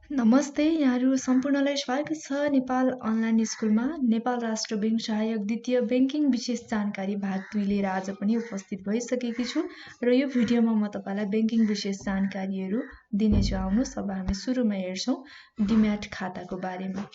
नमस्ते, यहाँहरू सम्पूर्णलाई स्वागत छ नेपाल अनलाइन स्कुलमा। नेपाल राष्ट्र ब्याङ्क सहायक द्वितीय ब्याङ्किङ विशेष जानकारी भाग 2 लिएर आज पनि उपस्थित भइसकेकी छु र यो भिडियोमा म तपाईलाई ब्याङ्किङ विशेष जानकारीहरू दिनेछु। आउनुहोस् अब हामी सुरुमा हेर्छौँ डिम्याट खाताको बारेमा।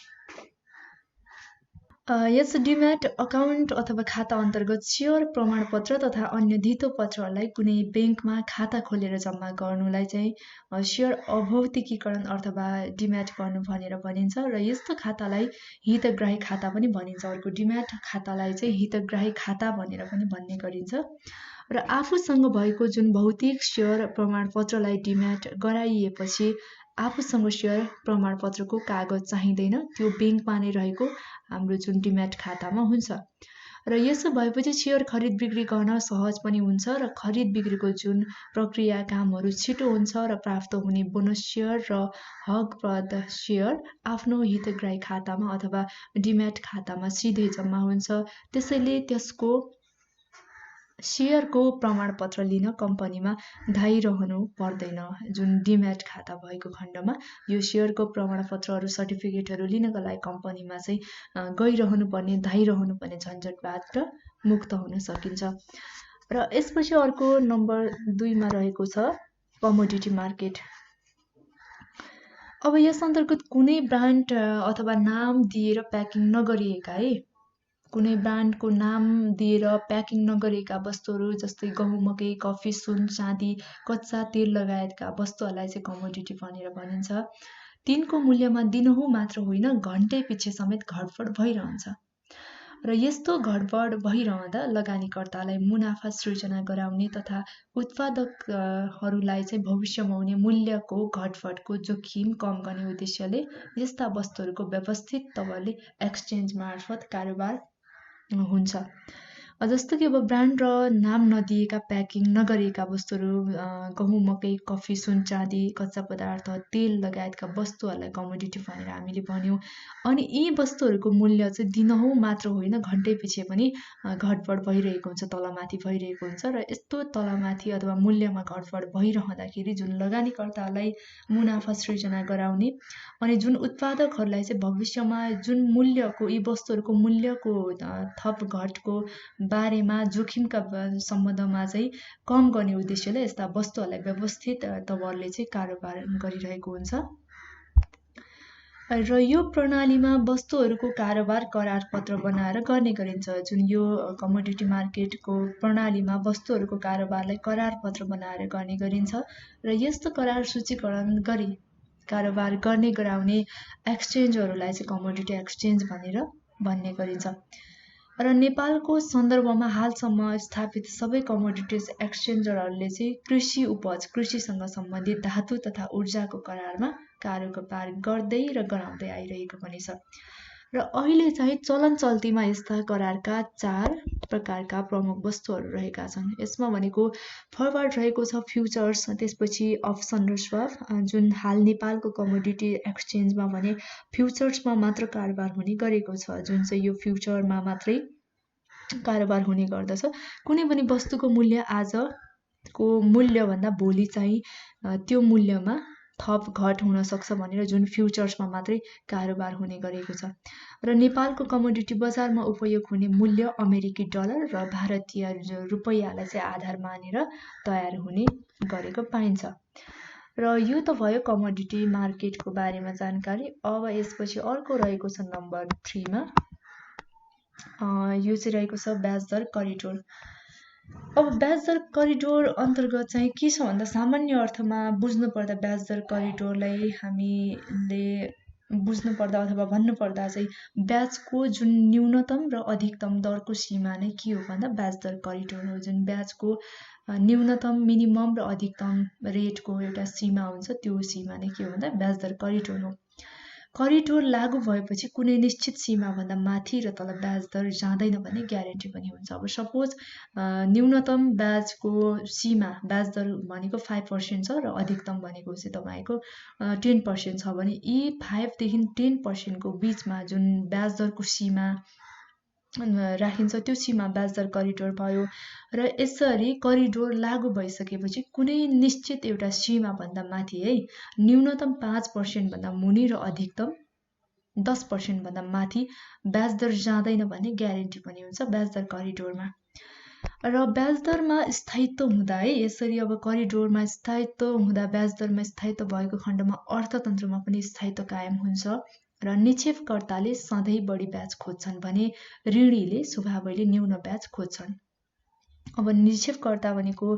यस डिम्याट अकाउन्ट अथवा खाता अन्तर्गत सेयर प्रमाणपत्र तथा अन्य धितो पत्रहरूलाई कुनै ब्याङ्कमा खाता खोलेर जम्मा गर्नुलाई चाहिँ सेयर अभौतिकीकरण अथवा डिम्याट गर्नु भनेर भनिन्छ र यस्तो खातालाई हितग्राही खाता पनि भनिन्छ। अर्को डिम्याट खातालाई चाहिँ हितग्राही खाता भनेर पनि भन्ने गरिन्छ र आफूसँग भएको जुन भौतिक सेयर प्रमाणपत्रलाई डिम्याट गराइएपछि आफूसँग सेयर प्रमाणपत्रको कागज चाहिँदैन, त्यो ब्याङ्कमा नै रहेको हाम्रो जुन डिम्याट खातामा हुन्छ र यसो भएपछि सेयर खरिद बिक्री गर्न सहज पनि हुन्छ र खरिद बिक्रीको जुन प्रक्रिया कामहरू छिटो हुन्छ र प्राप्त हुने बोनस सेयर र हकप्रद सेयर आफ्नो हितग्राही खातामा अथवा डिम्याट खातामा सिधै जम्मा हुन्छ। त्यसैले त्यसको सेयरको प्रमाणपत्र लिन कम्पनीमा धाइरहनु पर्दैन। जुन डिम्याट खाता भएको खण्डमा यो सेयरको प्रमाणपत्रहरू सर्टिफिकेटहरू लिनका लागि कम्पनीमा चाहिँ गइरहनु पर्ने धाइरहनु पर्ने झन्झटबाट मुक्त हुन सकिन्छ। र यसपछि अर्को नम्बर 2 मा रहेको छ कमोडिटी मार्केट। अब यस अन्तर्गत कुनै ब्रान्ड अथवा नाम दिएर प्याकिङ नगरिएका कुनै ब्रान्डको नाम दिएर प्याकिङ नगरेका वस्तुहरू जस्तै गहुँ मकै कफी सुन चाँदी कच्चा तेल लगायतका वस्तुहरूलाई चाहिँ कमोडिटी भनेर भनिन्छ। तिनको मूल्यमा दिनहुँ मात्र होइन घन्टै पछि समेत घटबड भइरहन्छ र यस्तो घटबड भइरहँदा लगानीकर्तालाई मुनाफा सृजना गराउने तथा उत्पादकहरूलाई चाहिँ भविष्यमा हुने मूल्यको घटबडको जोखिम कम गर्ने उद्देश्यले यस्ता वस्तुहरूको व्यवस्थित तवरले एक्सचेन्ज मार्फत कारोबार हुन्छ। जस्तो कि अब ब्रान्ड र नाम नदिएका प्याकिङ नगरिएका वस्तुहरू गहुँ मकै कफी सुन चाँदी कच्चा पदार्थ तेल लगायतका वस्तुहरूलाई कमोडिटी भनेर हामीले भन्यौँ। अनि यी वस्तुहरूको मूल्य चाहिँ दिनहुँ मात्र होइन घन्टै पछि पनि घटबड भइरहेको हुन्छ, तलमाथि भइरहेको हुन्छ र यस्तो तलमाथि अथवा मूल्यमा घटबड भइरहँदाखेरि जुन लगानीकर्तालाई मुनाफा सृजना गराउने अनि जुन उत्पादकहरूलाई चाहिँ भविष्यमा जुन मूल्यको यी वस्तुहरूको मूल्यको थप घटको बारेमा जोखिमका सम्बन्धमा चाहिँ कम गर्ने उद्देश्यले यस्ता वस्तुहरूलाई व्यवस्थित तवरले चाहिँ कारोबार गरिरहेको हुन्छ। र यो प्रणालीमा वस्तुहरूको कारोबार करार पत्र बनाएर गर्ने गरिन्छ। जुन यो कमोडिटी मार्केटको प्रणालीमा वस्तुहरूको कारोबारलाई करार पत्र बनाएर गर्ने गरिन्छ र यस्तो करार सूचीकरण गरी कारोबार गर्ने गराउने एक्सचेन्जहरूलाई चाहिँ कमोडिटी एक्सचेन्ज भनेर भन्ने गरिन्छ। र नेपालको सन्दर्भमा हालसम्म स्थापित सबै कमोडिटिज एक्सचेन्जरहरूले चाहिँ कृषि उपज कृषिसँग सम्बन्धित धातु तथा ऊर्जाको करारमा कारोबार गर्दै र गराउँदै आइरहेको पनि छ र अहिले चाहिँ चलन चल्तीमा यस्ता करारका 4 प्रकारका प्रमुख वस्तुहरू रहेका छन्। यसमा भनेको फरवर्ड रहेको छ फ्युचर्स, त्यसपछि अप्सन र स्वाप। जुन हाल नेपालको कमोडिटी एक्सचेन्जमा भने फ्युचर्समा मात्र कारोबार हुने गरेको छ, जुन चाहिँ यो फ्युचरमा मात्रै कारोबार हुने गर्दछ। कुनै पनि वस्तुको मूल्य आजको मूल्यभन्दा भोलि चाहिँ त्यो मूल्यमा थप घट हुन सक्छ भनेर जुन फ्युचर्समा मात्रै कारोबार हुने गरेको छ र नेपालको कमोडिटी बजारमा उपयोग हुने मूल्य अमेरिकी डलर र भारतीय रुपैयाँलाई चाहिँ आधार मानेर तयार हुने गरेको पाइन्छ। र यो त भयो कमोडिटी मार्केटको बारेमा जानकारी। अब यसपछि अर्को रहेको छ नम्बर 3 मा यो चाहिँ रहेको छ ब्याज दर करिडोर। अब ब्याज दर करिडोर अन्तर्गत चाहिँ के छ भन्दा सामान्य अर्थमा बुझ्नुपर्दा ब्याज दर करिडोरलाई हामीले बुझ्नुपर्दा अथवा भन्नुपर्दा चाहिँ ब्याजको जुन न्यूनतम र अधिकतम दरको सीमा नै के हो भन्दा ब्याज दर करिडोर हो। जुन ब्याजको न्यूनतम मिनिमम र अधिकतम रेटको एउटा सीमा हुन्छ त्यो सीमा नै के हो भन्दा ब्याज दर करिडोर हो। करिडोर लागू भएपछि कुनै निश्चित सीमाभन्दा माथि र तल ब्याज दर जाँदैन भन्ने ग्यारेन्टी पनि हुन्छ। अब सपोज न्यूनतम ब्याजको सीमा ब्याज दर भनेको 5% छ र अधिकतम भनेको चाहिँ तपाईँको 10% छ भने यी 5 देखि 10% को बीचमा जुन ब्याज दरको सीमा राखिन्छ त्यो सीमा ब्याज दर करिडोर भयो। र यसरी करिडोर लागू भइसकेपछि कुनै निश्चित एउटा सीमाभन्दा माथि है न्यूनतम 5% भन्दा मुनि र अधिकतम 10% भन्दा माथि ब्याज दर जाँदैन भन्ने ग्यारेन्टी पनि हुन्छ ब्याज दर करिडोरमा। र ब्याज दरमा स्थायित्व हुँदा है यसरी अब करिडोरमा स्थायित्व हुँदा ब्याज दरमा स्थायित्व भएको खण्डमा अर्थतन्त्रमा पनि स्थायित्व कायम हुन्छ र निक्षेपकर्ताले सधैँ बढी ब्याज खोज्छन् भने ऋणीले स्वभावैले न्यून ब्याज खोज्छन्। अब निक्षेपकर्ता भनेको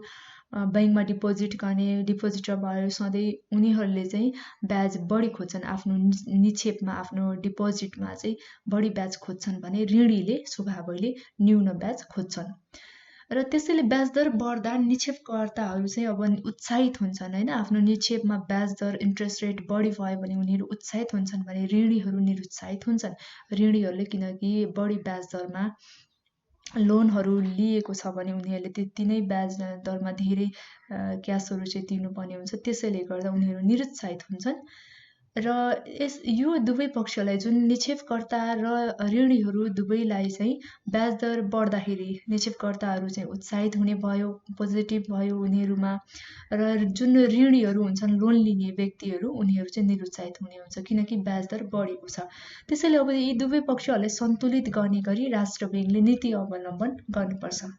बैंकमा डिपोजिट गर्ने डिपोजिटर भयो, सधैँ उनीहरूले चाहिँ ब्याज बढी खोज्छन्, आफ्नो निक्षेपमा आफ्नो डिपोजिटमा चाहिँ बढी ब्याज खोज्छन् भने ऋणीले स्वभावैले न्यून ब्याज खोज्छन्। र त्यसैले ब्याज दर बढ्दा निक्षेपकर्ताहरू चाहिँ अब उत्साहित हुन्छन् हैन, आफ्नो निक्षेपमा ब्याज दर इन्ट्रेस्ट रेट बढी भयो भने उनीहरू उत्साहित हुन्छन् भने ऋणीहरू निरुत्साहित हुन्छन्। ऋणीहरूले किनकि बढी ब्याज दरमा लोनहरू लिएको छ भने उनीहरूले त्यति नै ब्याज दरमा धेरै क्यासहरू चाहिँ तिर्नुपर्ने हुन्छ, त्यसैले गर्दा उनीहरू निरुत्साहित हुन्छन्। र यो दुवै पक्षलाई जुन निक्षेपकर्ता र ऋणीहरू दुवैलाई चाहिँ ब्याज दर बढ्दाखेरि निक्षेपकर्ताहरू चाहिँ उत्साहित हुने भयो, पोजिटिभ भयो उनीहरूमा, र जुन ऋणीहरू हुन्छन् लोन लिने व्यक्तिहरू उनीहरू चाहिँ निरुत्साहित हुने हुन्छ किनकि ब्याज दर बढेको छ। त्यसैले अब यी दुवै पक्षहरूलाई सन्तुलित गर्ने गरी राष्ट्र बैंकले नीति अवलम्बन गर्नुपर्छ।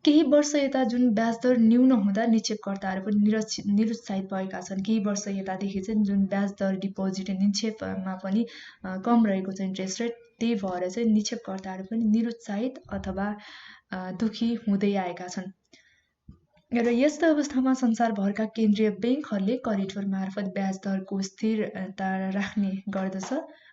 केही वर्ष यता जुन ब्याज दर न्यून हुँदा निक्षेपकर्ताहरू पनि निरुत्साहित भएका छन्। केही वर्ष यतादेखि चाहिँ जुन ब्याज दर डिपोजिट निक्षेपमा पनि कम रहेको छ इन्ट्रेस्ट रेट, त्यही भएर चाहिँ निक्षेपकर्ताहरू पनि निरुत्साहित अथवा दुखी हुँदै आएका छन्। र यस्तो अवस्थामा संसारभरका केन्द्रीय बैंकहरूले करिडोर मार्फत ब्याज दरको स्थिरता राख्ने गर्दछ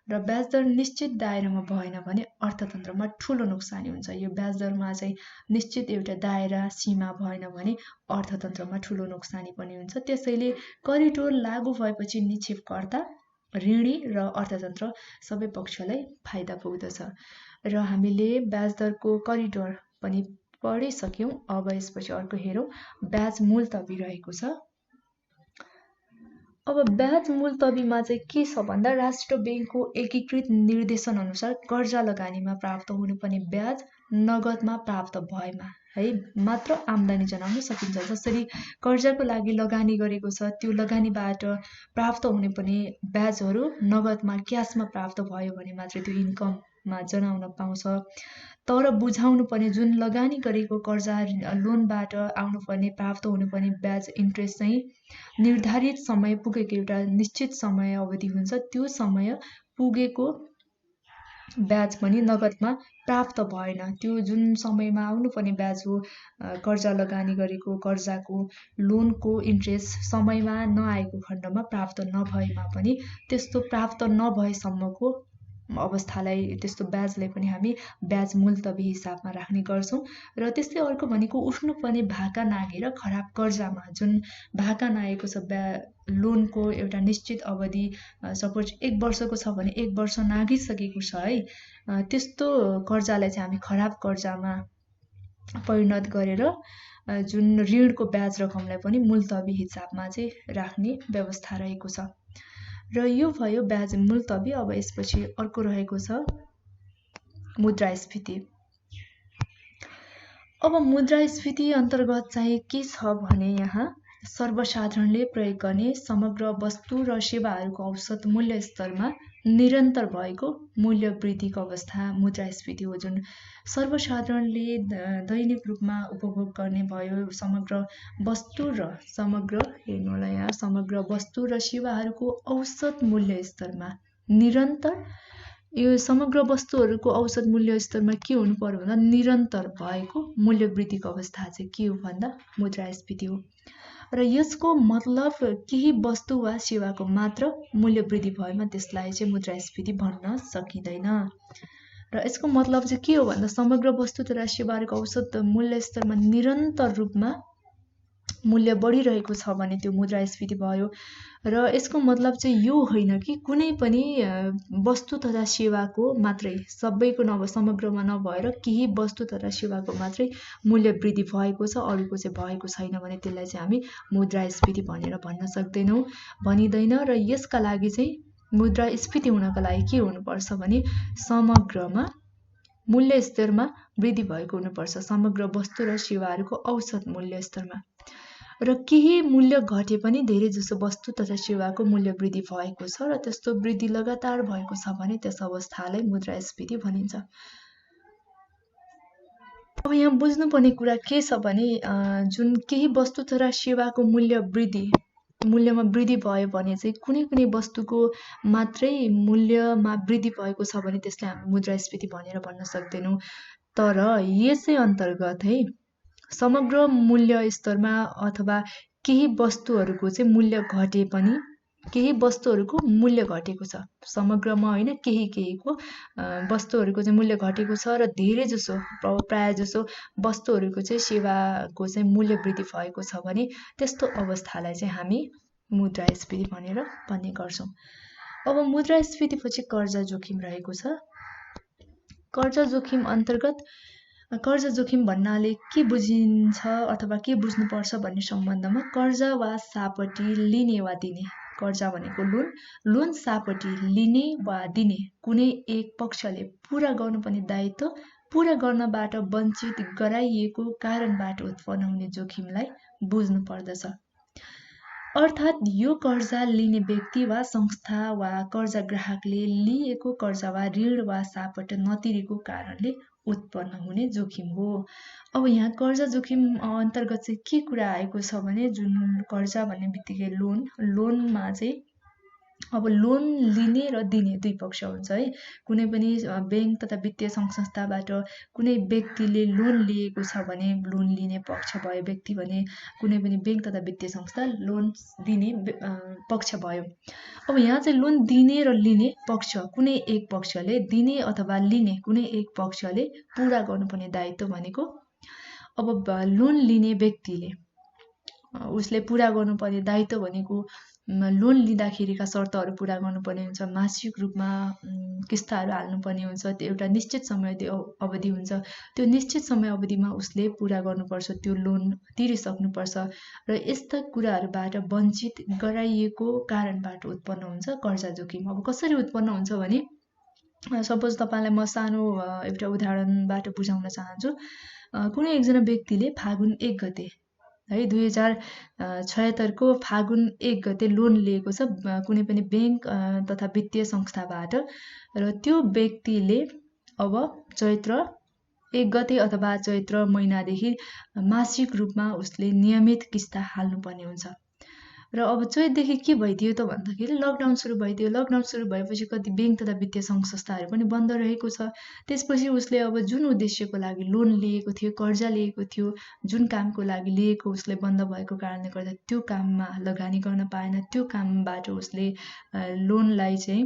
र ब्याज दर निश्चित दायरामा भएन भने अर्थतन्त्रमा ठुलो नोक्सानी हुन्छ। यो ब्याज दरमा चाहिँ निश्चित एउटा दायरा सीमा भएन भने अर्थतन्त्रमा ठुलो नोक्सानी पनि हुन्छ। त्यसैले करिडोर लागू भएपछि निक्षेपकर्ता, ऋणी र अर्थतन्त्र सबै पक्षलाई फाइदा पुग्दछ। र हामीले ब्याज दरको करिडोर पनि पढिसक्यौँ। अब यसपछि अर्को हेरौँ, ब्याज मुलतवी रहेको छ। अब ब्याज मुलतवीमा चाहिँ के छ भन्दा राष्ट्र बैंकको एकीकृत निर्देशन अनुसार कर्जा लगानीमा प्राप्त हुनुपर्ने ब्याज नगदमा प्राप्त भएमा है मात्र आम्दानी जनाउन सकिन्छ। जसरी कर्जाको लागि लगानी गरेको छ त्यो लगानीबाट प्राप्त हुनुपर्ने ब्याजहरू नगदमा क्यासमा प्राप्त भयो भने मात्रै त्यो इन्कममा जनाउन पाउँछ। तर बुझाउनु पर्ने जुन लगानी गरेको कर्जा लोनबाट आउनुपर्ने प्राप्त हुनुपर्ने ब्याज इन्ट्रेस्ट चाहिँ निर्धारित समय पुगेको एउटा निश्चित समय अवधि हुन्छ, त्यो समय पुगेको ब्याज पनि नगदमा प्राप्त भएन। त्यो जुन समयमा आउनुपर्ने ब्याज हो कर्जा लगानी गरेको कर्जाको लोनको इन्ट्रेस्ट समयमा नआएको खण्डमा प्राप्त नभएमा पनि त्यस्तो प्राप्त नभएसम्मको अवस्थालाई त्यस्तो ब्याजलाई पनि हामी ब्याज मुलतवी हिसाबमा राख्ने गर्छौँ। र त्यस्तै अर्को भनेको उठ्नुपर्ने भाका नागेर खराब कर्जामा जुन भाका नागेको छ लोनको एउटा निश्चित अवधि सपोज 1 वर्षको छ भने 1 वर्ष नागिसकेको छ है, त्यस्तो कर्जालाई चाहिँ हामी खराब कर्जामा परिणत गरेर जुन ऋणको ब्याज रकमलाई पनि मुलतवी हिसाबमा चाहिँ राख्ने व्यवस्था रहेको छ। र यो भयो ब्याज मुलतवी। अब यसपछि अर्को रहेको छ मुद्रास्फीति। अब मुद्रास्फीति अन्तर्गत चाहिँ के छ भने यहाँ सर्वसाधारणले प्रयोग गर्ने समग्र वस्तु र सेवाहरूको औसत मूल्य स्तरमा निरन्तर भएको मूल्य वृद्धिको अवस्था मुद्रास्फीति हो। जुन सर्वसाधारणले दैनिक रूपमा उपभोग गर्ने भयो समग्र वस्तु र समग्र वस्तु र सेवाहरूको औसत मूल्य स्तरमा निरन्तर, यो समग्र वस्तुहरूको औसत मूल्य स्तरमा के हुनु पर्यो भन्दा निरन्तर भएको मूल्य वृद्धिको अवस्था चाहिँ के हो भन्दा मुद्रास्फीति हो। र यसको मतलब केही वस्तु वा सेवाको मात्र मूल्य वृद्धि भएमा त्यसलाई चाहिँ मुद्रास्फीति भन्न सकिँदैन। र यसको मतलब चाहिँ के हो भन्दा समग्र वस्तु तथा सेवाहरूको औसत मूल्य स्तरमा निरन्तर रूपमा मूल्य बढिरहेको छ भने त्यो मुद्रास्फीति भयो। र यसको मतलब चाहिँ यो होइन कि कुनै पनि वस्तु तथा सेवाको मात्रै सबैको समग्रमा नभएर केही वस्तु तथा सेवाको मात्रै मूल्य वृद्धि भएको छ अरूको चाहिँ भएको छैन भने त्यसलाई चाहिँ हामी मुद्रास्फीति भनेर भन्न सक्दैनौँ, भनिँदैन। र यसका लागि चाहिँ मुद्रास्फीति हुनका लागि के हुनुपर्छ भने समग्रमा मूल्य स्तरमा वृद्धि भएको हुनुपर्छ, समग्र वस्तु र सेवाहरूको औसत मूल्य स्तरमा। र केही मूल्य घटे पनि धेरै जसो वस्तु तथा सेवाको मूल्य वृद्धि भएको छ र त्यस्तो वृद्धि लगातार भएको छ भने त्यस अवस्थालाई मुद्रास्फीति भनिन्छ। अब यहाँ बुझ्नुपर्ने कुरा के छ भने जुन केही वस्तु तथा सेवाको मूल्यमा वृद्धि भयो भने चाहिँ कुनै कुनै वस्तुको मात्रै मूल्यमा वृद्धि भएको छ भने त्यसलाई हामी मुद्रास्फीति भनेर भन्न सक्दैनौँ। तर यसै अन्तर्गत है समग्र मूल्य स्तरमा अथवा केही वस्तुहरूको चाहिँ मूल्य घटे पनि केही वस्तुहरूको मूल्य घटेको छ, समग्रमा होइन, केहीको वस्तुहरूको चाहिँ मूल्य घटेको छ र धेरै जसो प्राय जसो वस्तुहरूको चाहिँ सेवाको चाहिँ मूल्य वृद्धि भएको छ भने त्यस्तो अवस्थालाई चाहिँ हामी मुद्रास्फीति भनेर भन्ने गर्छौँ। अब मुद्रास्फीतिपछि कर्जा जोखिम रहेको छ। कर्जा जोखिम अन्तर्गत कर्जा जोखिम भन्नाले के बुझिन्छ अथवा के बुझ्नुपर्छ भन्ने सम्बन्धमा कर्जा वा सापटी लिने वा दिने, कर्जा भनेको लोन सापटी लिने वा दिने कुनै एक पक्षले पूरा गर्नुपर्ने दायित्व पूरा गर्नबाट वञ्चित गराइएको कारणबाट उत्पन्न हुने जोखिमलाई बुझ्नु पर्दछ। अर्थात् यो कर्जा लिने व्यक्ति वा संस्था वा कर्जा ग्राहकले लिएको कर्जा वा ऋण वा सापट नतिरेको कारणले उत्पन्न हुने जोखिम हो। अब यहाँ कर्जा जोखिम अन्तर्गत चाहिँ के कुरा आएको छ भने जुन कर्जा भन्ने बित्तिकै लोनमा चाहिँ अब लोन लिने र दिने दुई पक्ष हुन्छ है। कुनै पनि बैंक तथा वित्तीय सङ्घ संस्थाबाट कुनै व्यक्तिले लोन लिएको छ भने लोन लिने पक्ष भयो व्यक्ति भने कुनै पनि बैंक तथा वित्तीय संस्था लोन दिने पक्ष भयो। अब यहाँ चाहिँ लोन दिने र लिने पक्ष कुनै एक पक्षले दिने अथवा लिने कुनै एक पक्षले पूरा गर्नुपर्ने दायित्व भनेको अब लोन लिने व्यक्तिले उसले पूरा गर्नुपर्ने दायित्व भनेको लोन लिँदाखेरिका शर्तहरू पूरा गर्नुपर्ने हुन्छ, मासिक रूपमा किस्ताहरू हाल्नुपर्ने हुन्छ, त्यो एउटा निश्चित समय अवधि हुन्छ, त्यो निश्चित समय अवधिमा उसले पूरा गर्नुपर्छ, त्यो लोन तिरिसक्नुपर्छ र यस्ता कुराहरूबाट वञ्चित गराइएको कारणबाट उत्पन्न हुन्छ कर्जा जोखिम। अब कसरी उत्पन्न हुन्छ भने सपोज तपाईँलाई म सानो एउटा उदाहरणबाट बुझाउन चाहन्छु। कुनै एकजना व्यक्तिले फागुन 1 गते है 2076 को फागुन 1 गते लोन लिएको छ कुनै पनि बैंक तथा वित्तीय संस्थाबाट र त्यो व्यक्तिले अब चैत्र 1 गते अथवा चैत्र महिनादेखि मासिक रूपमा उसले नियमित किस्ता हाल्नुपर्ने हुन्छ। र अब चैतदेखि के भइदियो त भन्दाखेरि लकडाउन सुरु भइदियो। लकडाउन सुरु भएपछि कति बैंक तथा वित्तीय सङ्घ संस्थाहरू पनि बन्द रहेको छ। त्यसपछि उसले अब जुन उद्देश्यको लागि लोन लिएको थियो, कर्जा लिएको थियो, जुन कामको लागि लिएको उसले बन्द भएको कारणले गर्दा त्यो काममा लगानी गर्न पाएन। त्यो कामबाट उसले लोनलाई चाहिँ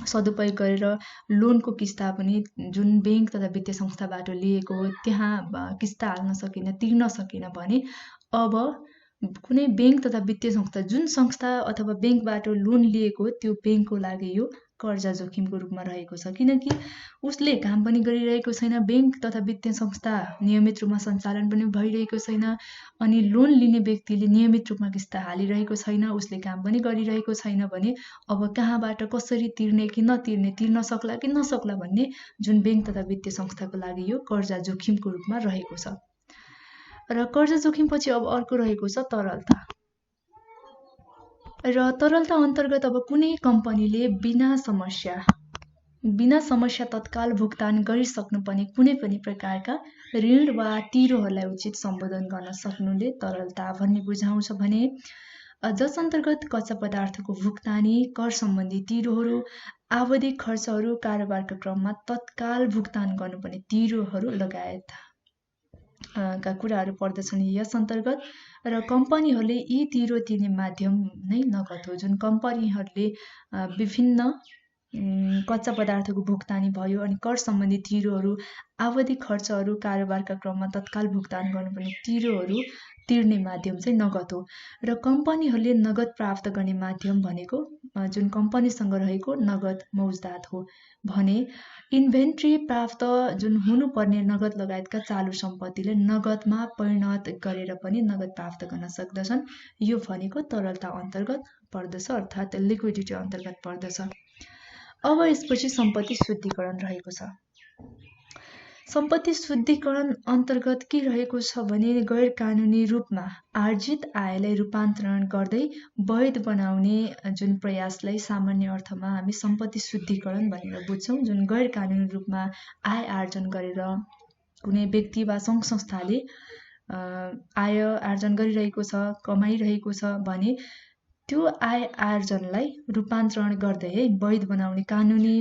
सदुपयोग गरेर लोनको किस्ता पनि जुन बैंक तथा वित्तीय संस्थाबाट लिएको हो त्यहाँ किस्ता हाल्न सकेन, तिर्न सकेन भने अब कुनै बैंक तथा वित्तीय संस्था जुन संस्था अथवा बैंकबाट लोन लिएको त्यो बैंकको लागि यो कर्जा जोखिमको रूपमा रहेको छ। किनकि उसले काम पनि गरिरहेको छैन, बैंक तथा वित्तीय संस्था नियमित रूपमा सञ्चालन पनि भइरहेको छैन, अनि लोन लिने व्यक्तिले नियमित रूपमा किस्ता हालिरहेको छैन, उसले काम पनि गरिरहेको छैन भने अब कहाँबाट कसरी तिर्ने कि नतिर्ने, तिर्न सक्ला कि नसक्ला भन्ने जुन बैंक तथा वित्तीय संस्थाको लागि यो कर्जा जोखिमको रूपमा रहेको छ। र कर्जा जोखिमपछि अब अर्को रहेको छ तरलता। र तरलता अन्तर्गत अब कुनै कम्पनीले बिना समस्या तत्काल भुक्तान गरिसक्नुपर्ने कुनै पनि प्रकारका ऋण वा तिरोहरूलाई उचित सम्बोधन गर्न सक्नुले तरलता भन्ने बुझाउँछ भने जस अन्तर्गत कच्चा पदार्थको भुक्तानी, कर सम्बन्धी तिरोहरू, आवधिक खर्चहरू, कारोबारका क्रममा तत्काल भुक्तान गर्नुपर्ने तिरोहरू लगायत का कुराहरू पर्दछन् यस अन्तर्गत। र कम्पनीहरूले यी तिरो तिर्ने माध्यम नै नगद हो। जुन कम्पनीहरूले विभिन्न कच्चा पदार्थको भुक्तानी भयो अनि कर सम्बन्धी तिरोहरू, आवधिक खर्चहरू, कारोबारका क्रममा तत्काल भुक्तान गर्नुपर्ने तिरोहरू तिर्ने माध्यम चाहिँ नगद हो। र कम्पनीहरूले नगद प्राप्त गर्ने माध्यम भनेको जुन कम्पनीसँग रहेको नगद मौजदात हो भने इन्भेन्ट्री प्राप्त जुन हुनुपर्ने नगद लगायतका चालु सम्पत्तिले नगदमा परिणत गरेर पनि नगद प्राप्त गर्न सक्दछन्। यो भनेको तरलता अन्तर्गत पर्दछ, अर्थात् लिक्विडिटी अन्तर्गत पर्दछ। अब यसपछि सम्पत्ति शुद्धिकरण रहेको छ। सम्पत्ति शुद्धिकरण अन्तर्गत के रहेको छ भने गैर कानुनी रूपमा आर्जित आयलाई रूपान्तरण गर्दै वैध बनाउने जुन प्रयासलाई सामान्य अर्थमा हामी सम्पत्ति शुद्धिकरण भनेर बुझ्छौँ। जुन गैर कानुनी रूपमा आय आर्जन गरेर कुनै व्यक्ति वा सङ्घ संस्थाले आय आर्जन गरिरहेको छ, कमाइरहेको छ भने त्यो आय आर्जनलाई रूपान्तरण गर्दै वैध बनाउने कानुनी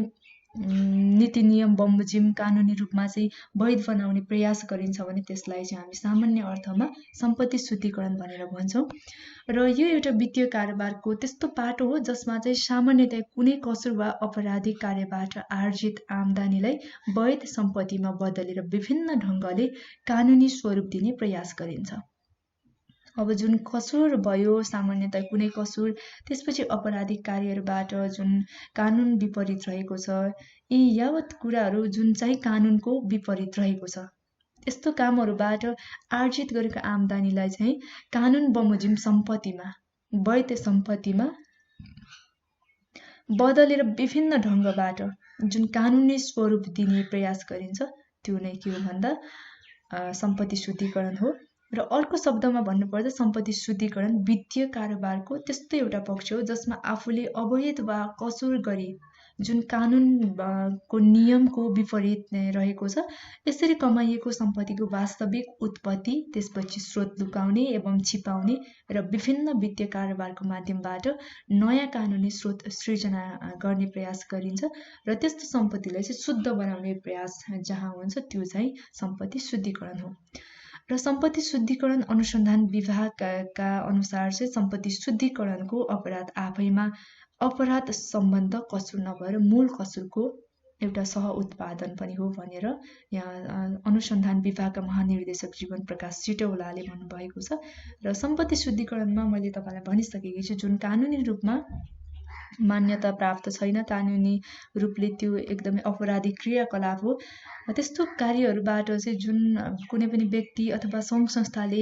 नीति नियम बमोजिम कानुनी रूपमा चाहिँ वैध बनाउने प्रयास गरिन्छ भने त्यसलाई चाहिँ हामी सामान्य अर्थमा सम्पत्ति शुद्धिकरण भनेर भन्छौँ। र यो एउटा वित्तीय कारोबारको त्यस्तो पाटो हो जसमा चाहिँ सामान्यतया कुनै कसुर वा अपराधिक कार्यबाट आर्जित आम्दानीलाई वैध सम्पत्तिमा बदलेर विभिन्न ढङ्गले कानुनी स्वरूप दिने प्रयास गरिन्छ। अब जुन कसुर भयो सामान्यतया कुनै कसुर, त्यसपछि अपराधिक कार्यहरूबाट जुन कानुन विपरीत रहेको छ, यी यावत कुराहरू जुन चाहिँ कानुनको विपरीत रहेको छ, यस्तो कामहरूबाट आर्जित गरेको आम्दानीलाई चाहिँ कानुन बमोजिम सम्पत्तिमा वैध सम्पत्तिमा बदलेर विभिन्न ढङ्गबाट जुन कानुनी स्वरूप दिने प्रयास गरिन्छ त्यो नै के हो भन्दा सम्पत्ति शुद्धिकरण हो। र अर्को शब्दमा भन्नुपर्दा सम्पत्ति शुद्धिकरण वित्तीय कारोबारको त्यस्तो एउटा पक्ष हो जसमा आफूले अवैध वा कसुर गरी जुन कानुनको नियमको विपरीत रहेको छ यसरी कमाइएको सम्पत्तिको वास्तविक उत्पत्ति, त्यसपछि स्रोत लुकाउने एवं छिपाउने र विभिन्न वित्तीय कारोबारको माध्यमबाट नयाँ कानुनी स्रोत सृजना गर्ने प्रयास गरिन्छ र त्यस्तो सम्पत्तिलाई चाहिँ शुद्ध बनाउने प्रयास जहाँ हुन्छ त्यो चाहिँ सम्पत्ति शुद्धिकरण हो। र सम्पत्ति शुद्धिकरण अनुसन्धान विभागका अनुसार चाहिँ सम्पत्ति शुद्धिकरणको अपराध आफैमा अपराध सम्बन्ध कसुर नभएर मूल कसुरको एउटा सह उत्पादन पनि हो भनेर यहाँ अनुसन्धान विभागका महानिर्देशक जीवन प्रकाश सिटौलाले भन्नुभएको छ। र सम्पत्ति शुद्धिकरणमा मैले तपाईँलाई भनिसकेकी छु जुन कानुनी रूपमा मान्यता प्राप्त छैन, कानुनी रूपले त्यो एकदमै अपराधिक क्रियाकलाप हो, त्यस्तो कार्यहरूबाट चाहिँ जुन कुनै पनि व्यक्ति अथवा सङ्घ संस्थाले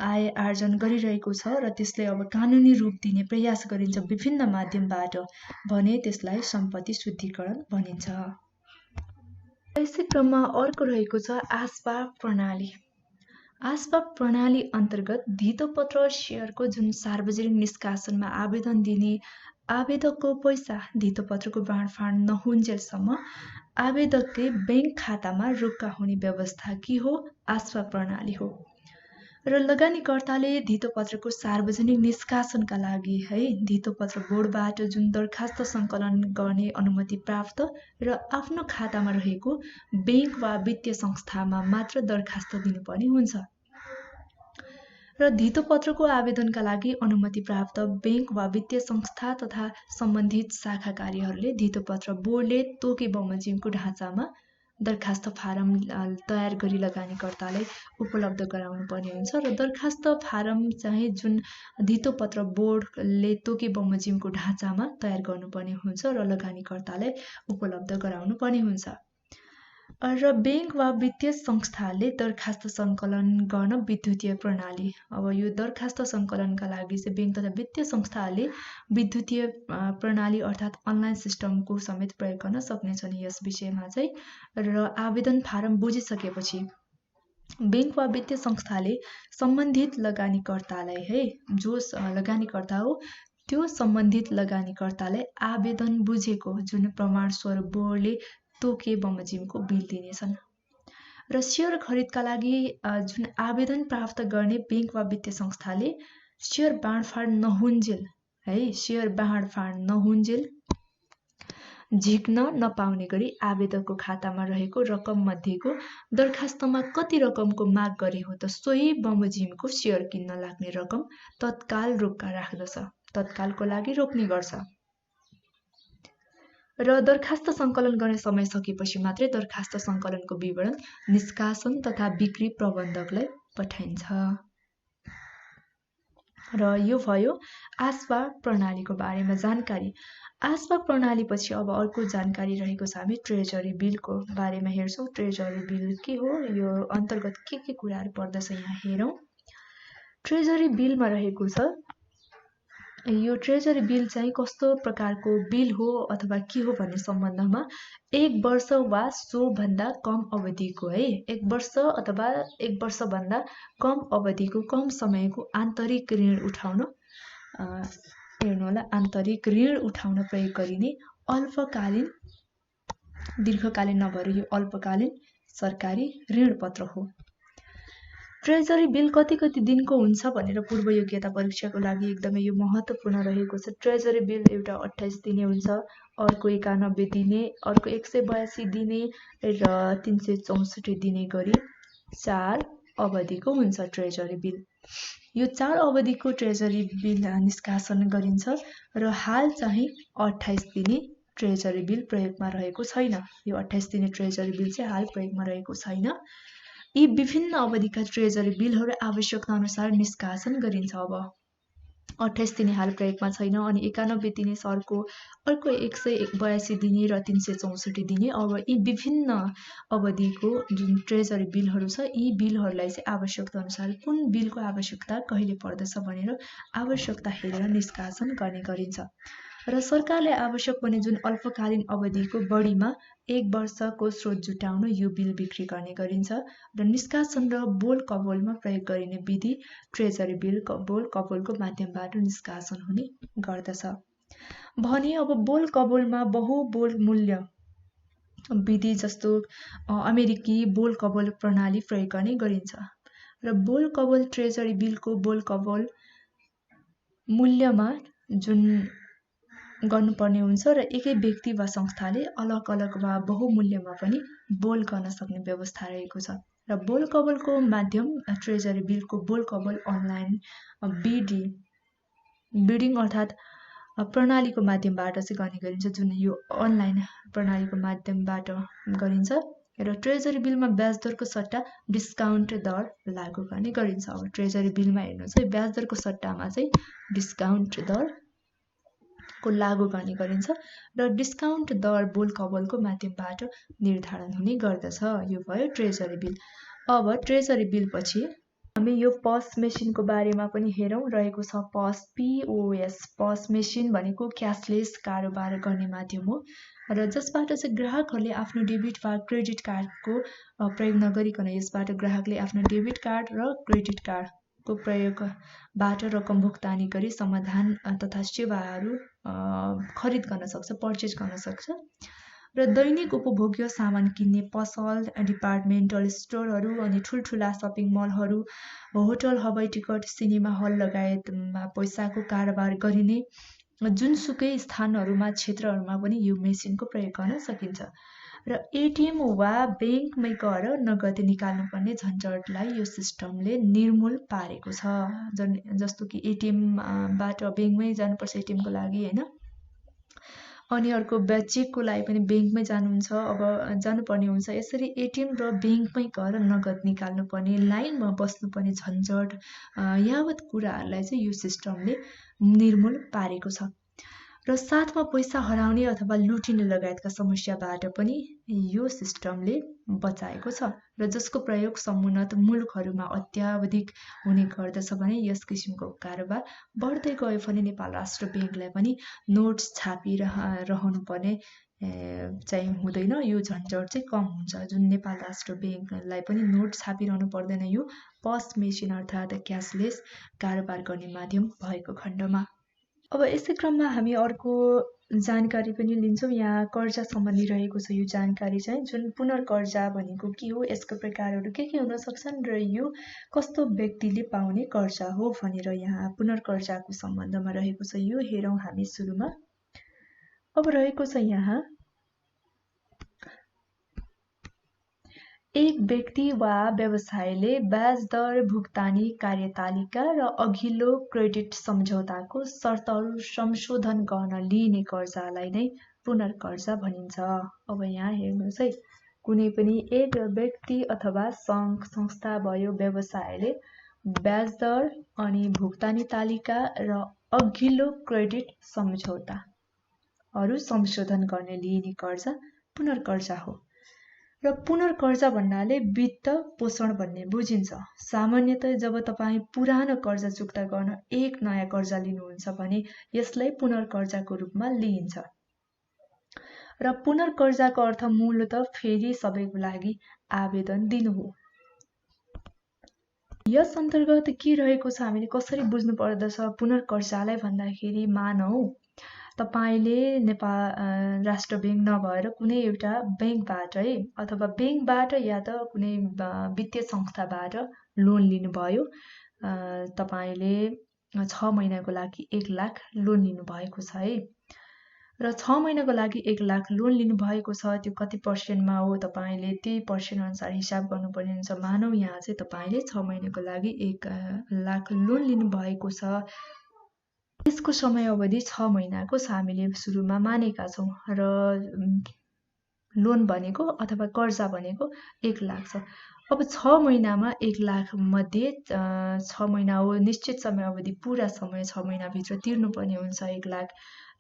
आय आर्जन गरिरहेको छ र त्यसले अब कानुनी रूप दिने प्रयास गरिन्छ विभिन्न माध्यमबाट भने त्यसलाई सम्पत्ति शुद्धिकरण भनिन्छ। यसै क्रममा अर्को रहेको छ आस्पाव प्रणाली। आस्पाव प्रणाली अन्तर्गत धितोपत्र सेयरको जुन सार्वजनिक निष्कासनमा आवेदन दिने आवेदकको पैसा धितोपत्रको बाँडफाँड नहुन्जेलसम्म आवेदकले बैंक खातामा रोक्का हुने व्यवस्था के हो? आस्पाव प्रणाली हो। र लगानीकर्ताले धितोपत्रको सार्वजनिक निष्कासनका लागि धितोपत्र बोर्डबाट जुन दरखास्त सङ्कलन गर्ने अनुमति प्राप्त र आफ्नो खातामा रहेको बैंक वा वित्तीय संस्थामा मात्र दरखास्त दिनुपर्ने हुन्छ। र धितोपत्रको आवेदनका लागि अनुमति प्राप्त बैंक वा वित्तीय संस्था तथा सम्बन्धित शाखा कार्यहरूले धितोपत्र बोर्डले तोके बमोजिमको ढाँचामा दरखास्त फारम तयार गरी लगानीकर्तालाई उपलब्ध गराउनु पर्ने हुन्छ र दरखास्त फारम चाहिँ जुन धितोपत्र बोर्डले तोके बमोजिमको ढाँचामा तयार गर्नुपर्ने हुन्छ र लगानीकर्तालाई उपलब्ध गराउनु पर्ने हुन्छ। र बैंक वा वित्तीय संस्थाले दरखास्त सङ्कलन गर्न विद्युतीय प्रणाली, अब यो दरखास्त सङ्कलनका लागि चाहिँ बैंक तथा वित्तीय संस्थाले विद्युतीय प्रणाली अर्थात् अनलाइन सिस्टमको समेत प्रयोग गर्न सक्नेछन् यस विषयमा चाहिँ। र आवेदन फारम बुझिसकेपछि बैंक वा वित्तीय संस्थाले सम्बन्धित लगानीकर्तालाई जो लगानीकर्ता हो त्यो सम्बन्धित लगानीकर्तालाई आवेदन बुझेको जुन प्रमाण स्वरूप बोर्डले तोके बमोजिमको बिल दिनेछन्। र सेयर खरिदका लागि जुन आवेदन प्राप्त गर्ने बैंक वा वित्तीय संस्थाले सेयर बाँडफाँड नहुन्जेल सेयर बाँडफाँड नहुन्जेल झिक्न नपाउने गरी आवेदकको खातामा रहेको रकम मध्येको दरखास्तमा कति रकमको माग गरे हो त सोही बमोजिमको सेयर किन्न लाग्ने रकम तत्काल रोक्का राख्दछ, तत्कालको लागि रोक्ने गर्छ। र दरखास्त सङ्कलन गर्ने समय सकेपछि मात्रै दरखास्त सङ्कलनको विवरण निष्कासन तथा बिक्री प्रबन्धकलाई पठाइन्छ। र यो भयो आस्पाव प्रणालीको बारेमा जानकारी। आस्पाव प्रणालीपछि अब अर्को जानकारी रहेको छ हामी ट्रेजरी बिलको बारेमा हेर्छौँ। ट्रेजरी बिल के हो, यो अन्तर्गत के कुराहरू पर्दछ यहाँ हेरौँ। ट्रेजरी बिलमा रहेको छ यो ट्रेजरी बिल चाहिँ कस्तो प्रकारको बिल हो अथवा के हो भन्ने सम्बन्धमा 1 वर्ष वा सोभन्दा कम अवधिको है 1 वर्ष अथवा 1 वर्षभन्दा कम अवधिको कम समयको आन्तरिक ऋण उठाउन हेर्नुहोला आन्तरिक ऋण उठाउन प्रयोग गरिने अल्पकालीन दीर्घकालीन नभएर यो अल्पकालीन सरकारी ऋण पत्र हो। ट्रेजरी बिल कति दिनको हुन्छ भनेर पूर्व योग्यता परीक्षाको लागि एकदमै यो महत्त्वपूर्ण रहेको छ। ट्रेजरी बिल एउटा 28 दिने हुन्छ, अर्को 91 दिने, अर्को 182 दिने र 364 दिने गरी 4 अवधिको हुन्छ ट्रेजरी बिल। यो 4 अवधिको ट्रेजरी बिल निष्कासन गरिन्छ र हाल चाहिँ 28 दिने ट्रेजरी बिल प्रयोगमा रहेको छैन। यो 28 दिने ट्रेजरी बिल चाहिँ हाल प्रयोगमा रहेको छैन। यी विभिन्न अवधिका ट्रेजरी बिलहरू आवश्यकता अनुसार निष्कासन गरिन्छ। अब 28 दिने हाल प्रयोगमा छैन अनि 91 दिने अर्को 182 दिने र 364 दिने। अब यी विभिन्न अवधिको जुन ट्रेजरी बिलहरू छ यी बिलहरूलाई चाहिँ आवश्यकता अनुसार कुन बिलको आवश्यकता कहिले पर्दछ भनेर आवश्यकता हेरेर निष्कासन गर्ने गरिन्छ। र सरकारले आवश्यक पर्ने जुन अल्पकालीन अवधिको बढीमा 1 वर्षको स्रोत जुटाउन यो बिल बिक्री गर्ने गरिन्छ र निष्कासन र बोल कबोलमा प्रयोग गरिने विधि ट्रेजरी बिल बोल कबोलको माध्यमबाट निष्कासन हुने गर्दछ। भने अब बोल कबोलमा बहुबोल मूल्य विधि जस्तो अमेरिकी बोल कबोल प्रणाली प्रयोग गर्ने गरिन्छ र बोल कबोल ट्रेजरी बिलको बोल कबोल मूल्यमा जुन गर्नुपर्ने हुन्छ र एकै व्यक्ति वा संस्थाले अलग अलग वा बहुमूल्यमा पनि बोल गर्न सक्ने व्यवस्था रहेको छ र बोल कबोलको माध्यम ट्रेजरी बिलको बोल कबोल अनलाइन बिडिङ अर्थात् प्रणालीको माध्यमबाट चाहिँ गर्ने गरिन्छ जुन यो अनलाइन प्रणालीको माध्यमबाट गरिन्छ र ट्रेजरी बिलमा ब्याज दरको सट्टा डिस्काउन्ट दर लागू गर्ने गरिन्छ। अब ट्रेजरी बिलमा हेर्नुहोस् है ब्याज दरको सट्टामा चाहिँ डिस्काउन्ट दर को लागू गर्ने गरिन्छ र डिस्काउन्ट दर बोल कबोलको माध्यमबाट निर्धारण हुने गर्दछ। यो भयो ट्रेजरी बिल। अब ट्रेजरी बिल पछि हामी यो पस मेसिनको बारेमा पनि हेरौँ रहेको छ। POS पस मेसिन भनेको क्यासलेस कारोबार गर्ने माध्यम हो र जसबाट चाहिँ ग्राहकहरूले आफ्नो डेबिट वा क्रेडिट कार्डको प्रयोग नगरिकन यसबाट ग्राहकले आफ्नो डेबिट कार्ड र क्रेडिट कार्डको प्रयोगबाट रकम भुक्तानी गरी समाधान तथा सेवाहरू खरिद गर्न सक्छ, पर्चेज गर्न सक्छ र दैनिक उपभोग्य सामान किन्ने पसल, डिपार्टमेन्टल स्टोरहरू अनि ठुल्ठुला सपिङ मलहरू, होटल, हवाई टिकट, सिनेमा हल लगायतमा पैसाको कारोबार गरिने जुनसुकै स्थानहरूमा क्षेत्रहरूमा पनि यो मेसिनको प्रयोग गर्न सकिन्छ र एटिएम वा ब्याङ्कमै गएर नगद निकाल्नुपर्ने झन्झटलाई यो सिस्टमले निर्मूल पारेको छ। जस्तो कि एटिएमबाट ब्याङ्कमै जानुपर्छ एटिएमको लागि हैन, अनि अर्को चेकको लागि पनि ब्याङ्कमै जानुपर्ने हुन्छ। यसरी एटिएम र ब्याङ्कमै गएर नगद निकाल्नुपर्ने, लाइनमा बस्नुपर्ने झन्झट यावत कुराहरूलाई चाहिँ यो सिस्टमले निर्मूल पारेको छ र साथमा पैसा हराउने अथवा लुटिने लगायतका समस्याबाट पनि यो सिस्टमले बचाएको छ र जसको प्रयोग समुन्नत मुलुकहरूमा अत्यावधिक हुने गर्दछ भने यस किसिमको कारोबार बढ्दै गयो भने नेपाल राष्ट्र ब्याङ्कलाई पनि नोट्स छापिरहनु पर्ने चाहिँ हुँदैन। यो झन्झट चाहिँ कम हुन्छ। जुन नेपाल राष्ट्र ब्याङ्कलाई पनि नोट छापिरहनु पर्दैन यो पस मेसिन अर्थात् क्यासलेस कारोबार गर्ने माध्यम भएको खण्डमा। अब यसै क्रममा हामी अर्को जानकारी पनि लिन्छौँ। यहाँ कर्जा सम्बन्धी रहेको छ यो जानकारी चाहिँ, जुन पुनर्कर्जा भनेको के हो, यसको प्रकारहरू के हुन सक्छन् र यो कस्तो व्यक्तिले पाउने कर्जा हो भनेर यहाँ पुनर्कर्जाको सम्बन्धमा रहेको छ। यो हेरौँ हामी सुरुमा। अब रहेको छ यहाँ एक व्यक्ति वा व्यवसायले ब्याज दर, भुक्तानी कार्यतालिका र अघिल्लो क्रेडिट सम्झौताको शर्तहरू संशोधन गर्न लिइने कर्जालाई नै पुनर्कर्जा भनिन्छ। अब यहाँ हेर्नुहोस् है, कुनै पनि एक व्यक्ति अथवा सङ्घ संस्था भयो व्यवसायले ब्याज दर अनि भुक्तानी तालिका र अघिल्लो क्रेडिट सम्झौताहरू संशोधन गर्न लिइने कर्जा पुनर्कर्जा हो। र पुनर्कर्जा भन्नाले वित्त पोषण भन्ने बुझिन्छ। सामान्यतः जब तपाईँ पुरानो कर्जा चुक्ता गर्न एक नयाँ कर्जा लिनुहुन्छ भने यसलाई पुनर्कर्जाको रूपमा लिइन्छ। र पुनर्कर्जाको अर्थ मूलतः फेरि सबैको लागि आवेदन दिनु हो। यस अन्तर्गत के रहेको छ हामीले कसरी बुझ्नु पर्दछ पुनर्कर्जालाई भन्दाखेरि मानौ तपाईले नेपाल राष्ट्र बैंक नभएर कुनै एउटा बैंकबाटै अथवा बैंकबाट या त कुनै वित्तीय संस्थाबाट लोन लिनुभयो। तपाईले 6 महिनाको लागि 1 लाख लोन लिनुभएको छ है। र 6 महिनाको लागि 1 लाख लोन लिनुभएको छ, त्यो कति पर्सेन्टमा हो तपाईले त्यही पर्सेन्ट अनुसार हिसाब गर्नुपर्ने हुन्छ। मानौ यहाँ चाहिँ तपाईले 6 महिनाको लागि 1 लाख लोन लिनुभएको छ। यसको समय अवधि 6 महिनाको हामीले सुरुमा मानेका छौं र लोन भनेको अथवा कर्जा भनेको 1 लाख छ। अब 6 महिनामा 1 लाख मध्ये 6 महिना हो निश्चित समय अवधि, पूरा समय 6 महिनाभित्र तिर्नुपर्ने हुन्छ 1 लाख।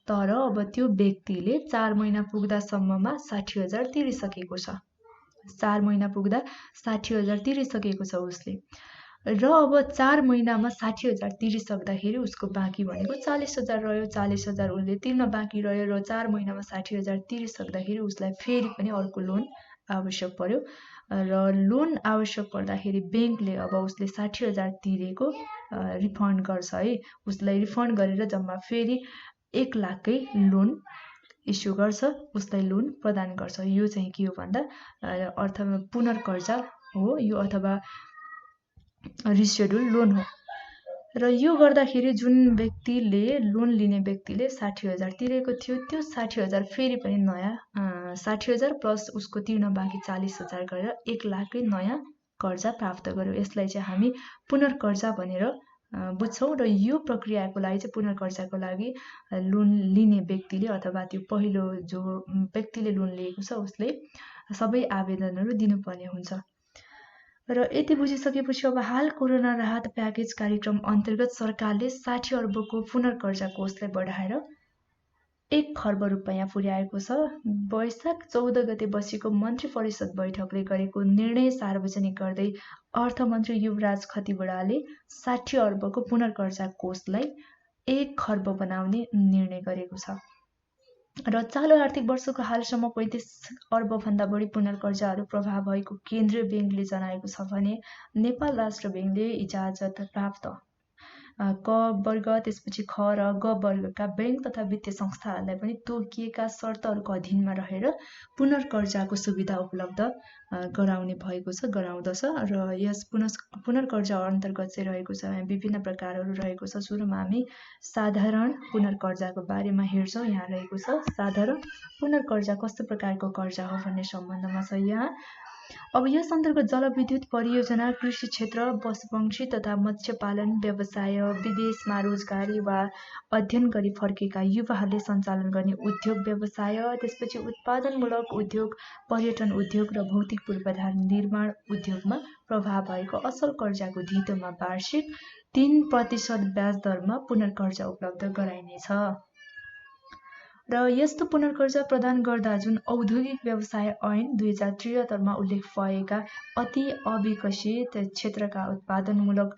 तर अब त्यो व्यक्तिले 4 महिना पुग्दासम्ममा 60,000 तिरिसकेको छ। 4 महिना पुग्दा 60,000 तिरिसकेको छ उसले। र अब 4 महिनामा 60,000 तिरिसक्दाखेरि उसको बाँकी भनेको 40,000 रह्यो। 40,000 उसले तिर्न बाँकी रह्यो र 4 महिनामा 60,000 तिरिसक्दाखेरि उसलाई फेरि पनि अर्को लोन आवश्यक पर्यो। र लोन आवश्यक पर्दाखेरि बैंकले अब उसले 60,000 तिरेको रिफन्ड गर्छ है। उसलाई रिफन्ड गरेर जम्मा फेरि 1 लाखकै लोन इस्यु गर्छ, उसलाई लोन प्रदान गर्छ। यो चाहिँ के हो भन्दा अर्थमा पुनर्कर्जा हो यो, अथवा रिसेड्युल लोन हो। र यो गर्दाखेरि जुन व्यक्तिले लोन लिने व्यक्तिले 60,000 तिरेको थियो, त्यो 60,000 फेरि पनि नयाँ 60,000 प्लस उसको तिर्न बाँकी 40,000 गरेर 1 लाखकै नयाँ कर्जा प्राप्त गर्यो। यसलाई चाहिँ हामी पुनर्कर्जा भनेर बुझ्छौं। र यो प्रक्रियाको लागि चाहिँ पुनर्कर्जाको लागि लोन लिने व्यक्तिले अथवा त्यो पहिलो जो व्यक्तिले लोन लिएको छ उसले सबै आवेदनहरू दिनुपर्ने हुन्छ। र यति बुझिसकेपछि अब हाल कोरोना राहत प्याकेज कार्यक्रम अन्तर्गत सरकारले 60 अर्बको पुनर्कर्जा कोषलाई बढाएर 1 खर्ब रुपैयाँ पुर्याएको छ। वैशाख 14 गते बसेको मन्त्री परिषद बैठकले गरेको निर्णय सार्वजनिक गर्दै अर्थमन्त्री युवराज खतिवड़ाले 60 अर्बको पुनर्कर्जा कोषलाई 1 खर्ब बनाउने निर्णय गरेको छ। र चालु आर्थिक वर्षको हालसम्म 35 अर्बभन्दा बढी पुनर्कर्जाहरू प्रभाव भएको केन्द्रीय बैंकले जनाएको छ भने नेपाल राष्ट्र बैंकले इजाजत प्राप्त क वर्ग त्यसपछि ख र ग वर्गका बैंक तथा वित्तीय संस्थाहरूलाई पनि तोकिएका शर्तहरूको अधीनमा रहेर पुनर्कर्जाको सुविधा उपलब्ध गराउने भएको छ, गराउँदछ। र यस पुनर्कर्जा अन्तर्गत चाहिँ रहेको छ विभिन्न प्रकारहरू रहेको छ। सुरुमा हामी साधारण पुनर्कर्जाको बारेमा हेर्छौँ। यहाँ रहेको छ साधारण पुनर्कर्जा कस्तो प्रकारको कर्जा हो भन्ने सम्बन्धमा छ यहाँ। अब यस अन्तर्गत जलविद्युत परियोजना, कृषि क्षेत्र, पशुपक्षी तथा मत्स्य पालन व्यवसाय, विदेशमा रोजगारी वा अध्ययन गरी फर्केका युवाहरूले सञ्चालन गर्ने उद्योग व्यवसाय, त्यसपछि उत्पादनमूलक उद्योग, पर्यटन उद्योग र भौतिक पूर्वाधार निर्माण उद्योगमा प्रभाव भएको असल कर्जाको धितोमा वार्षिक 3% ब्याज दरमा पुनर्कर्जा उपलब्ध गराइनेछ। र यस्तो पुनर्कर्जा प्रदान गर्दा जुन औद्योगिक व्यवसाय ऐन 2073 मा उल्लेख भएका अति अविकसित क्षेत्रका उत्पादनमूलक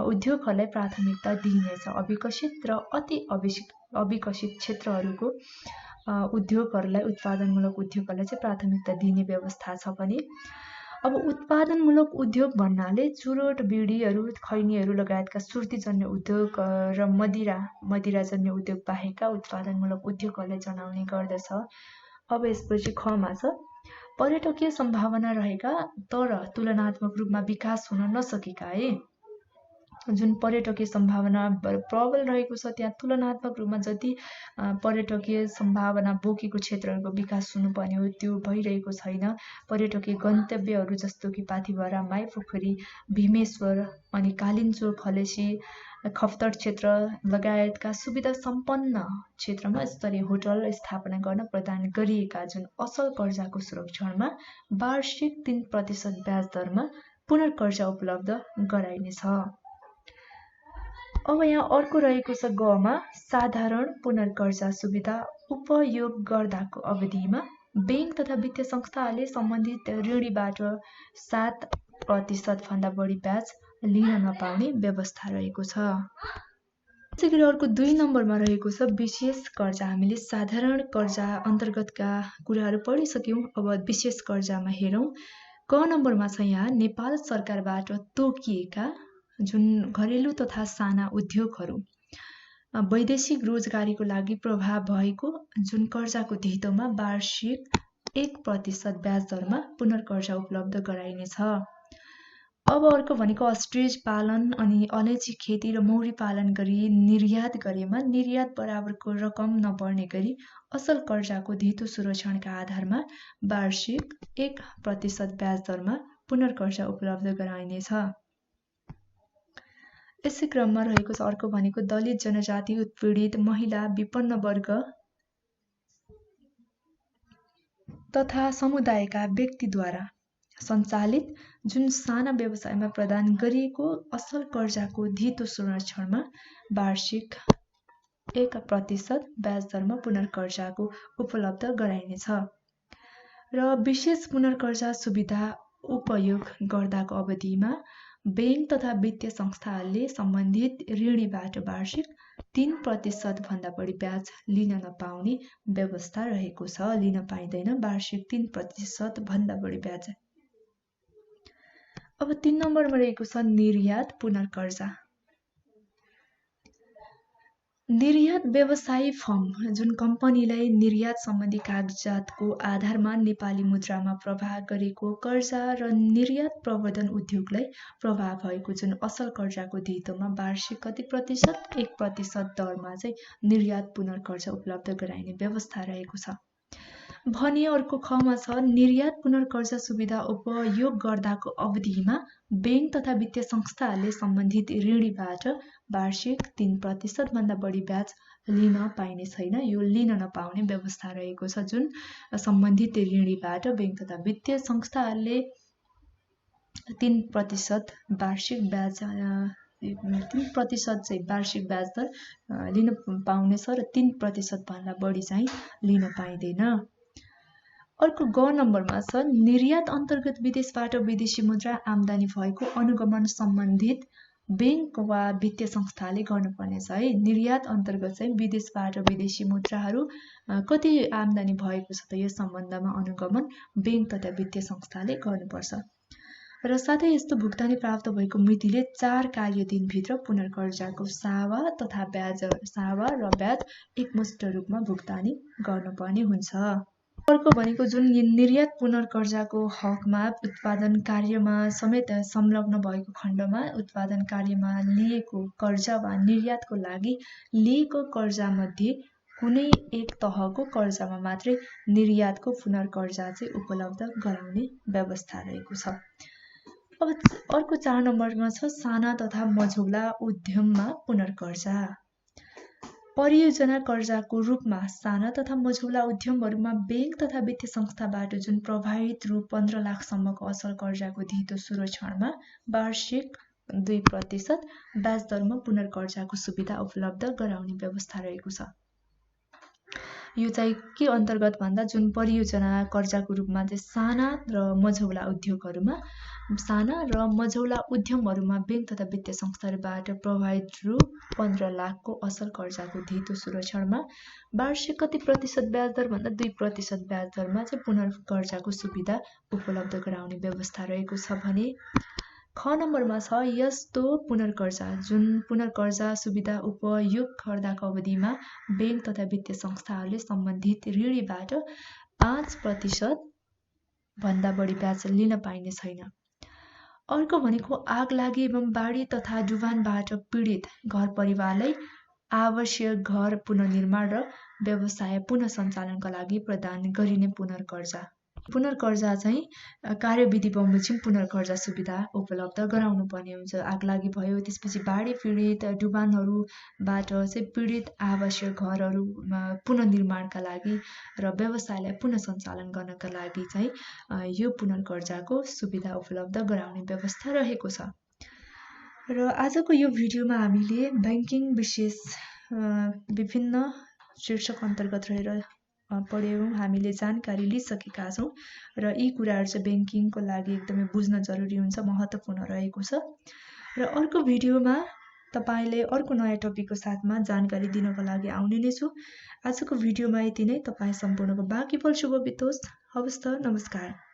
उद्योगहरूलाई प्राथमिकता दिइनेछ। अविकसित र अति अविकसित क्षेत्रहरूको उद्योगहरूलाई उत्पादनमूलक उद्योगहरूलाई चाहिँ प्राथमिकता दिने व्यवस्था छ भने अब उत्पादनमूलक उद्योग भन्नाले चुरोट, बिडीहरू, खैनीहरू लगायतका सुर्तीजन्य उद्योग र मदिराजन्य उद्योग बाहेकका उत्पादनमूलक उद्योगहरूलाई जनाउने गर्दछ। अब यसपछि खमा छ पर्यटकीय सम्भावना रहेका तर तुलनात्मक रूपमा विकास हुन नसकेका है। जुन पर्यटकीय सम्भावना प्रबल रहेको छ त्यहाँ तुलनात्मक रूपमा जति पर्यटकीय सम्भावना बोकेको क्षेत्रहरूको विकास हुनुपर्ने हो त्यो भइरहेको छैन। पर्यटकीय गन्तव्यहरू जस्तो कि पाथिभरा, माइपोखरी, भीमेश्वर अनि कालिन्चोक, हलेसी, खफ्तर क्षेत्र लगायतका सुविधा सम्पन्न क्षेत्रमा स्तरीय होटल स्थापना गर्न प्रदान गरिएका जुन असल कर्जाको सुरक्षणमा वार्षिक 3% ब्याज दरमा पुनर्कर्जा उपलब्ध गराइनेछ। अब यहाँ अर्को रहेको छ गमा साधारण पुनर्कर्जा सुविधा उपयोग गर्दाको अवधिमा बैंक तथा वित्तीय संस्थाहरूले सम्बन्धित ऋणीबाट 7% भन्दा बढी ब्याज लिन नपाउने व्यवस्था रहेको छ। त्यसैगरी अर्को 2 नम्बरमा रहेको छ विशेष कर्जा। हामीले साधारण कर्जा अन्तर्गतका कुराहरू पढिसक्यौँ। अब विशेष कर्जामा हेरौँ। क नम्बरमा छ यहाँ नेपाल सरकारबाट तोकिएका जुन घरेलु तथा साना उद्योगहरू वैदेशिक रोजगारीको लागि प्रभाव भएको जुन कर्जाको धितोमा वार्षिक 1% ब्याज दरमा पुनर्कर्जा उपलब्ध गराइनेछ। अब अर्को भनेको अस्ट्रिच पालन अनि अलैँची खेती र मौरी पालन गरी निर्यात गरेमा निर्यात बराबरको रकम नबढ्ने गरी असल कर्जाको धितो सुरक्षणका आधारमा वार्षिक 1% ब्याज दरमा पुनर्कर्जा उपलब्ध गराइनेछ। यसै क्रममा रहेको छ अर्को भनेको दलित जनजाति उत्पीडित महिला विपन्न वर्ग तथा समुदायका व्यक्तिद्वारा सञ्चालित जुन साना व्यवसायमा प्रदान गरिएको असल कर्जाको धितो संरक्षणमा वार्षिक 1% ब्याज दरमा पुनर्कर्जाको उपलब्ध गराइनेछ। र विशेष पुनर्कर्जा सुविधा उपयोग गर्दाको अवधिमा बैंक तथा वित्तीय संस्थाहरूले सम्बन्धित ऋणीबाट वार्षिक 3% भन्दा बढी ब्याज लिन नपाउने व्यवस्था रहेको छ। लिन पाइँदैन वार्षिक 3% भन्दा बढी ब्याज। अब 3 नम्बरमा रहेको छ निर्यात पुनर्कर्जा। निर्यात व्यवसायी फर्म जुन कम्पनीलाई निर्यात सम्बन्धी कागजातको आधारमा नेपाली मुद्रामा प्रवाह गरेको कर्जा र निर्यात प्रवर्धन उद्योगलाई प्रभाव भएको जुन असल कर्जाको धितोमा वार्षिक कति प्रतिशत 1% दरमा चाहिँ निर्यात पुनर्कर्जा उपलब्ध गराइने व्यवस्था रहेको छ भने अर्को खमा छ निर्यात पुनर्कर्जा सुविधा उपयोग गर्दाको अवधिमा बैंक तथा वित्तीय संस्थाहरूले सम्बन्धित ऋणीबाट वार्षिक 3% भन्दा बढी ब्याज लिन पाइने छैन। यो लिन नपाउने व्यवस्था रहेको छ जुन सम्बन्धित ऋणीबाट बैंक तथा वित्तीय संस्थाहरूले 3% वार्षिक ब्याज 3% चाहिँ वार्षिक ब्याज दर लिन पाउनेछ र 3% भन्दा बढी चाहिँ लिन पाइँदैन। अर्को ग नम्बरमा छ निर्यात अन्तर्गत विदेशबाट विदेशी मुद्रा आम्दानी भएको अनुगमन सम्बन्धित बैंक वा वित्तीय संस्थाले गर्नुपर्नेछ है। निर्यात अन्तर्गत चाहिँ विदेशबाट विदेशी मुद्राहरू कति आम्दानी भएको छ त यस सम्बन्धमा अनुगमन बैंक तथा वित्तीय संस्थाले गर्नुपर्छ। र साथै यस्तो भुक्तानी प्राप्त भएको मितिले 4 कार्यदिनभित्र पुनर्कर्जाको सावा र ब्याज एकमुष्ट रूपमा भुक्तानी गर्नुपर्ने हुन्छ। अर्को भनेको जुन निर्यात पुनर्कर्जाको हकमा उत्पादन कार्यमा समेत संलग्न भएको खण्डमा उत्पादन कार्यमा लिएको कर्जा वा निर्यातको लागि लिएको कर्जा मध्ये कुनै एक तहको कर्जामा मात्रै निर्यातको पुनर्कर्जा चाहिँ उपलब्ध गराउने व्यवस्था रहेको छ। अब अर्को 4 नम्बरमा छ साना तथा मझौला उद्यममा पुनर्कर्जा। परियोजना कर्जाको रूपमा साना तथा मझौला उद्यमहरूमा बैंक तथा वित्तीय संस्थाबाट जुन प्रभावित रु 15 लाखसम्मको असल कर्जाको धितो सुरक्षणमा वार्षिक 2% ब्याज दरमा पुनर्कर्जाको सुविधा उपलब्ध गराउने व्यवस्था रहेको छ। यो चाहिँ के अन्तर्गत भन्दा जुन परियोजना कर्जाको रूपमा चाहिँ साना र मझौला उद्यमहरूमा बैंक तथा वित्तीय संस्थाहरूबाट प्रभावित रु 15 लाखको असल कर्जाको धितो सुरक्षणमा वार्षिक कति प्रतिशत ब्याज दर भन्दा 2% ब्याज दरमा चाहिँ पुनर्कर्जाको सुविधा उपलब्ध गराउने व्यवस्था रहेको छ भने ख नम्बरमा छ यस्तो पुनर्कर्जा सुविधा उपयोग गर्दाको अवधिमा बैंक तथा वित्तीय संस्थाहरूले सम्बन्धित ऋणीबाट 5% भन्दा बढी ब्याज लिन पाइने छैन। अर्को भनेको आगलागी एवं बाढी तथा डुबानबाट पीडित घर परिवारलाई आवश्यक घर पुनर्निर्माण र व्यवसाय पुनः सञ्चालनका लागि प्रदान गरिने पुनर्कर्जा चाहिँ कार्यविधि बमोजिम पुनर्कर्जा सुविधा उपलब्ध गराउनु पर्ने हुन्छ। आगलागी भयो त्यसपछि बाढी पीडित डुबानहरूबाट चाहिँ पीडित आवश्यक घरहरू पुनर्निर्माणका लागि र व्यवसायलाई पुनः सञ्चालन गर्नका लागि चाहिँ यो पुनर्कर्जाको सुविधा उपलब्ध गराउने व्यवस्था रहेको छ। र आजको यो भिडियोमा हामीले बैंकिङ विशेष विभिन्न शीर्षक अन्तर्गत रहेर पढ्यौँ, हामीले जानकारी लिइसकेका छौँ र यी कुराहरू चाहिँ ब्याङ्किङको लागि एकदमै बुझ्न जरुरी हुन्छ, महत्त्वपूर्ण रहेको छ। र अर्को भिडियोमा तपाईले अर्को नयाँ टपिकको साथमा जानकारी दिनको लागि आउने नै छु। आजको भिडियोमा यति नै। तपाईँ सम्पूर्णको बाँकी पल शुभ बितोस्। हवस् त, नमस्कार।